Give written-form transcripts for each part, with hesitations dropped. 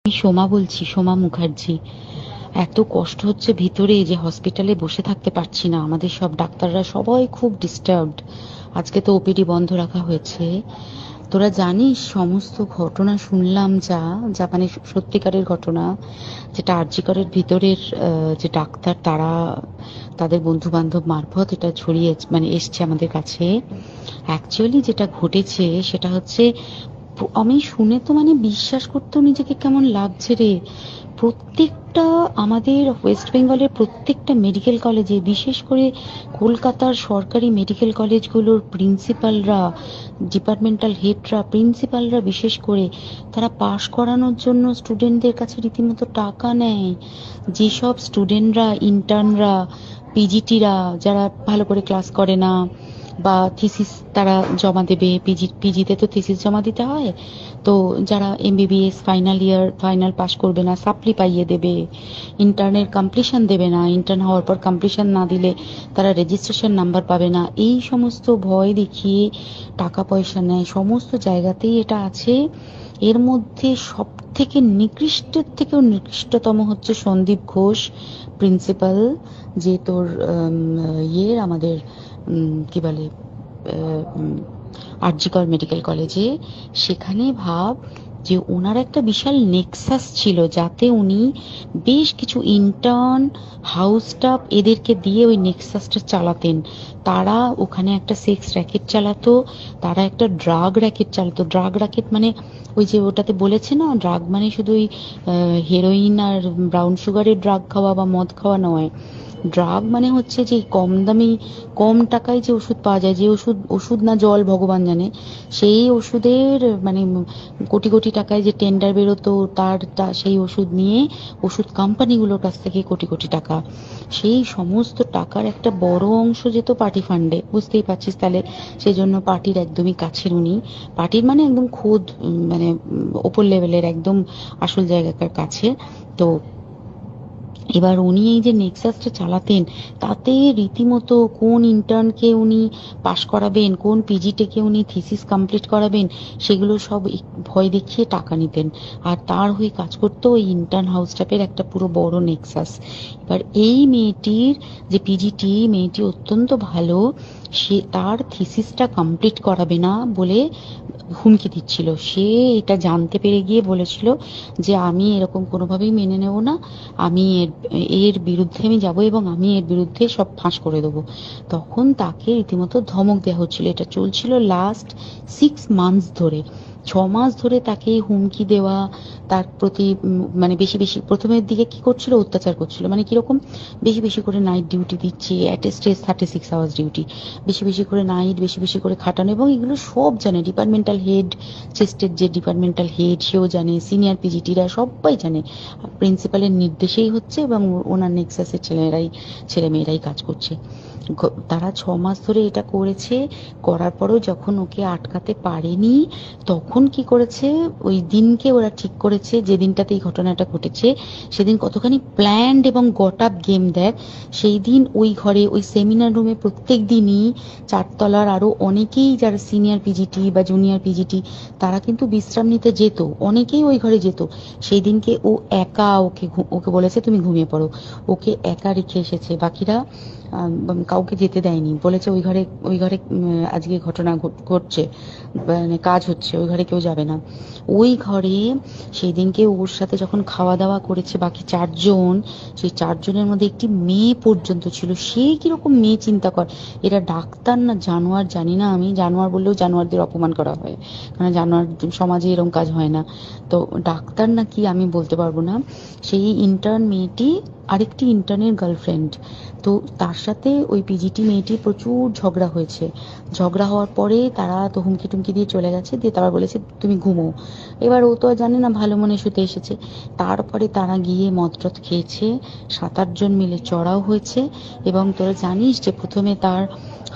আমি সোমা বলছি, সোমা মুখার্জি। এত কষ্ট হচ্ছে ভিতরে যে হসপিটালে বসে থাকতে পারছি না, আমাদের সব ডাক্তাররা সবাই খুব ডিস্টার্বড। আজকে তো ওপিডি বন্ধ রাখা হয়েছে। তোরা জানিস সমস্ত ঘটনা শুনলাম, যা যা মানে সত্যিকারের ঘটনা, যেটা আরজি করের ভিতরের যে ডাক্তার তারা তাদের বন্ধু বান্ধব মারফত এটা ছড়িয়ে মানে এসছে আমাদের কাছে। অ্যাকচুয়ালি যেটা ঘটেছে সেটা হচ্ছে, আমি শুনে তো মানে বিশ্বাস করতেও নিজেকে কেমন লাগছে রে। প্রত্যেকটা আমাদের ওয়েস্ট বেঙ্গলের প্রত্যেকটা মেডিকেল কলেজে, বিশেষ করে কলকাতার সরকারি মেডিকেল কলেজগুলোর প্রিন্সিপালরা, ডিপার্টমেন্টাল হেডরা, প্রিন্সিপালরা বিশেষ করে, তারা পাশ করানোর জন্য স্টুডেন্টদের কাছে রীতিমতো টাকা নেয়। যেসব স্টুডেন্টরা, ইন্টার্নরা, পিজিটিরা যারা ভালো করে ক্লাস করে না বা থিসিস তারা জমা দেবে, পিজিতে তো থিসিস জমা দিতে হয়, তো যারা MBBS final year final pass করবে না সাপ্লি পাইয়ে দেবে, ইন্টার্নের কমপ্লিশন দেবে না, ইন্টার্ন হওয়ার পর কমপ্লিশন না দিলে তারা রেজিস্ট্রেশন নাম্বার পাবে না, এই সমস্ত ভয় দেখিয়ে টাকা পয়সা নেয়। সমস্ত জায়গাতেই এটা আছে। এর মধ্যে সব থেকে নিকৃষ্টের থেকেও নিকৃষ্টতম হচ্ছে সন্দীপ ঘোষ, প্রিন্সিপাল, যে তোর আমাদের কি বলে আরজি কর মেডিকেল কলেজে। সেখানে ভাব যে ওনার একটা বিশাল নেক্সাস ছিল, যাতে উনি বেশ কিছু ইন্টার্ন, হাউস স্টাফ এদেরকে দিয়ে ওই নেক্সাসটা চালাতেন। তারা ওখানে একটা সেক্স র্যাকেট চালাতো, তারা একটা ড্রাগ র্যাকেট চালাতো। ড্রাগ র্যাকেট মানে ওই যে ওটাতে বলেছে না, ড্রাগ মানে শুধু ওই হেরোইন আর ব্রাউন সুগারের ড্রাগ খাওয়া বা মদ খাওয়া নয়। ড্রাগ মানে হচ্ছে যে কম দামি, কম টাকায় যে ওষুধ পাওয়া যায়, যে ওষুধ, ওষুধ না জল ভগবান জানে, সেই ওষুধের মানে কোটি কোটি টাকায় যে টেন্ডার বেরোতো, সেই ওষুধ নিয়ে ওষুধ কোম্পানিগুলোর কাছ থেকে কোটি কোটি টাকা, সেই সমস্ত টাকার একটা বড় অংশ যেত পার্টি ফান্ডে। বুঝতেই পারছিস তাহলে, সেই জন্য পার্টির একদমই কাছের উনি, পার্টির মানে একদম খোদ মানে ওপর লেভেলের একদম আসল জায়গাকার কাছে। তো এবার উনি এই যে নেক্সাসটা চালাতেন, তাতে রীতিমতো কোন ইন্টার্নকে উনি পাশ করাবেন, কোন পিজিটিকে উনি থিসিস কমপ্লিট করাবেন, সেগুলো সব ভয় দেখিয়ে টাকা নিতেন। আর তার হয়ে কাজ করতো ওই ইন্টার্ন হাউস স্টাফের একটা পুরো বড় নেক্সাস। এবার এই মেয়েটির যে পিজিটি, মেয়েটি অত্যন্ত ভালো, সে তার থিসিসটা কমপ্লিট করাবে না বলে হুমকি দিচ্ছিল। সে এটা জানতে পেরে গিয়ে বলেছিল যে আমি এরকম কোনোভাবেই মেনে নেব না, আমি এর বিরুদ্ধে আমি যাব এবং আমি এর বিরুদ্ধে সব ফাঁস করে দেবো। তখন তাকে রীতিমতো ধমক দেওয়া হচ্ছিল। এটা চলছিল লাস্ট 6 মান্থস ধরে। 6 মাস ধরে তাকে হুমকি দেওয়া, তার প্রতি মানে বেশি বেশি প্রথমের দিকে কি করছিল, অত্যাচার করছিল। মানে কিরকম, বেশি বেশি করে নাইট ডিউটি দিচ্ছে, at a stress 36 hours duty, বেশি বেশি করে নাইট, বেশি বেশি করে খাটানো। এবং এগুলো সব জানে ডিপার্টমেন্টাল হেড, চেস্টের যে ডিপার্টমেন্টাল হেড সেও জানে, সিনিয়র পিজিটিরা সবাই জানে। প্রিন্সিপালের নির্দেশেই হচ্ছে এবং ওনার নেক্সাসের ছেলে মেয়েরাই কাজ করছে। তারা 6 মাস ধরে এটা করেছে। করার পরও যখন ওকে আটকাতে পারেনি, তখন কি করেছে, ওই দিনকে ওরা ঠিক করেছে যে দিনটাতে এই ঘটনাটা ঘটেছে, সেদিন কতখানি প্ল্যান্ড এবং গট আপ গেম দেখ। সেই দিন ওই ঘরে, ওই সেমিনার রুমে প্রত্যেক দিনই 4 তলার আরো অনেকেই যারা সিনিয়র পিজিটি বা জুনিয়র পিজিটি, তারা কিন্তু বিশ্রাম নিতে যেত, অনেকেই ওই ঘরে যেত। সেই দিনকে ও একা, ওকে বলেছে তুমি ঘুমিয়ে পড়ো, ওকে একা রেখে এসেছে। বাকিরা কাউকে যেতে দেয়নি, বলেছে ওই ঘরে আজকে ঘটনা ঘটছে, মানে কাজ হচ্ছে, ওই ঘরে কেউ যাবে না। ওই ঘরে সেই দিনকে ওর সাথে যখন খাওয়া দাওয়া করেছে বাকি 4 জন, সেই 4 জনের মধ্যে একটি মেয়ে পর্যন্ত ছিল। সে কিরকম মেয়ে চিন্তা কর, এরা ডাক্তার না জানোয়ার জানি না, আমি জানোয়ার বললেও জানোয়ারদের অপমান করা হয়, কারণ জানোয়ার সমাজে এরকম কাজ হয় না। তো ডাক্তার না কি আমি বলতে পারবো না। সেই ইন্টার্ন মেয়েটি আরেকটি ইন্টার্নের গার্লফ্রেন্ড। তো তার সাথে ওই পিজিটি মেয়েটি প্রচুর ঝগড়া হয়েছে। ঝগড়া হওয়ার পরে তারা তো হুমকি টুমকি দিয়ে চলে গেছে, দিয়ে তারা বলেছে তুমি ঘুমো। এবার ও তো আর জানে না, ভালো মনে শুতে এসেছে। তারপরে তারা গিয়ে মদটদ খেয়েছে, 7-8 জন মিলে চড়াও হয়েছে। এবং তোরা জানিস যে প্রথমে তার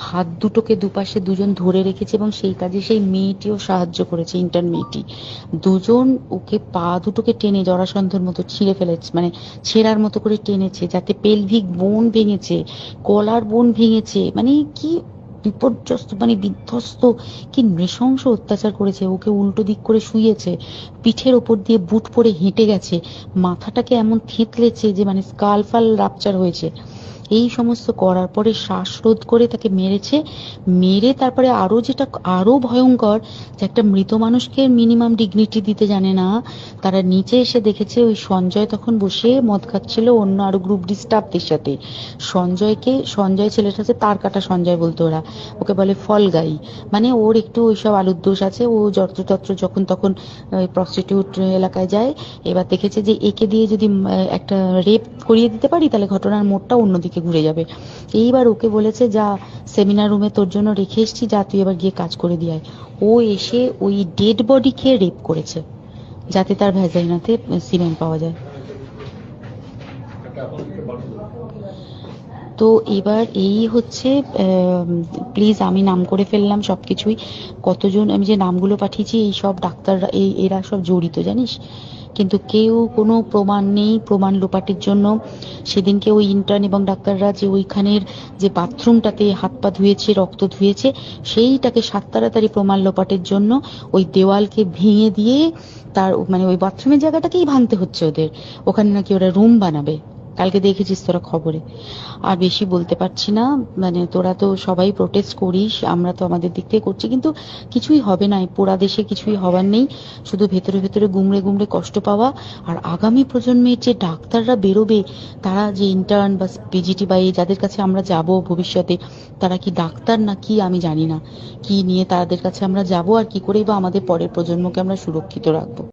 হাত দুটোকে দুপাশে 2 জন ধরে রেখেছে এবং সেই কাজে সেই মেয়েটিও সাহায্য করেছে, ইন্টার্ন মেয়েটি। 2 জন ওকে পা দুটোকে টেনে জরাসন্ধর মতো ছিঁড়ে ফেলেছে, মানে ছেঁড়ার মতো করে টেনেছে, যাতে পেলভিক বোন ভেঙেছে, গলার বোন ভেঙেছে। মানে কি বিপর্যস্ত মানে বিধ্বস্ত, কি নৃশংস অত্যাচার করেছে। ওকে উল্টো দিক করে শুইয়েছে, পিঠের ওপর দিয়ে বুট পরে হেঁটে গেছে, মাথাটাকে এমন থেঁতলেছে যে মানে স্কাল ফাল রাপচার হয়েছে। এই সমস্ত করার পরে শ্বাসরোধ করে তাকে মেরেছে। মেরে তারপরে আরো যেটা আরো ভয়ঙ্কর, যে একটা মৃত মানুষকে মিনিমাম ডিগনিটি দিতে জানে না। তারা নিচে এসে দেখেছে ওই সঞ্জয় তখন বসে মদ খাচ্ছিল অন্য আরো গ্রুপ ডি স্টাফদের সাথে। সঞ্জয় ছেলেটা হচ্ছে তার কাটা সঞ্জয় বলতো ওরা, ওকে বলে ফল গাই। মানে ওর একটু ওইসব আলুর দোষ আছে, ও যত্রতত্র যখন তখন প্রস্টিটিউট এলাকায় যায়। এবার দেখেছে যে একে দিয়ে যদি একটা রেপ করিয়ে দিতে পারি তাহলে ঘটনার মোড়টা অন্যদিকে ঘুরে যাবে। এইবার ওকে বলেছে, যা সেমিনার রুমে তোর জন্য রেখে এসেছি, যা তুই এবার গিয়ে কাজ করে দিয়ে আয়। ও এসে ওই ডেড বডিকে রেপ করেছে যাতে তার ভ্যাজাইনাতে সিমেন্ট পাওয়া যায়। তো এবার এই হচ্ছে, প্লিজ আমি নাম করে ফেললাম সবকিছুই। কতজন আমি যে নামগুলো পাঠিয়েছি এই সব ডাক্তাররা, এরা সব জড়িত জানিস, কিন্তু কেউ কোনো প্রমাণ নেই। প্রমাণ লোপাটের জন্য সেদিনকে ওই ইন্টার্ন এবং ডাক্তাররা যে ওইখানের যে বাথরুমটাতে হাত পা ধুয়েছে, রক্ত ধুয়েছে, সেইটাকে সাত তাড়াতাড়ি প্রমাণ লোপাটের জন্য ওই দেওয়ালকে ভেঙে দিয়ে তার মানে ওই বাথরুমের জায়গাটাকেই ভাঙতে হচ্ছে ওদের। ওখানে নাকি ওরা রুম বানাবে, কালকে দেখেছিস তোরা খবরে। আর বেশি বলতে পারছি না, মানে তোরা তো সবাই প্রোটেস্ট করিস, আমরা তো আমাদের দিক থেকে করছি, কিন্তু কিছুই হবে না। এই পোড়া দেশে কিছুই হবার নেই, শুধু ভেতরে ভেতরে গুমড়ে গুমড়ে কষ্ট পাওয়া। আর আগামী প্রজন্মের যে ডাক্তাররা বেরোবে, তারা যে ইন্টার্ন বা পিজিটি বা এই যাদের কাছে আমরা যাব ভবিষ্যতে, তারা কি ডাক্তার না কি আমি জানি না, কি নিয়ে তাদের কাছে আমরা যাব আর কি করেই বা আমাদের পরের প্রজন্মকে আমরা সুরক্ষিত রাখবো।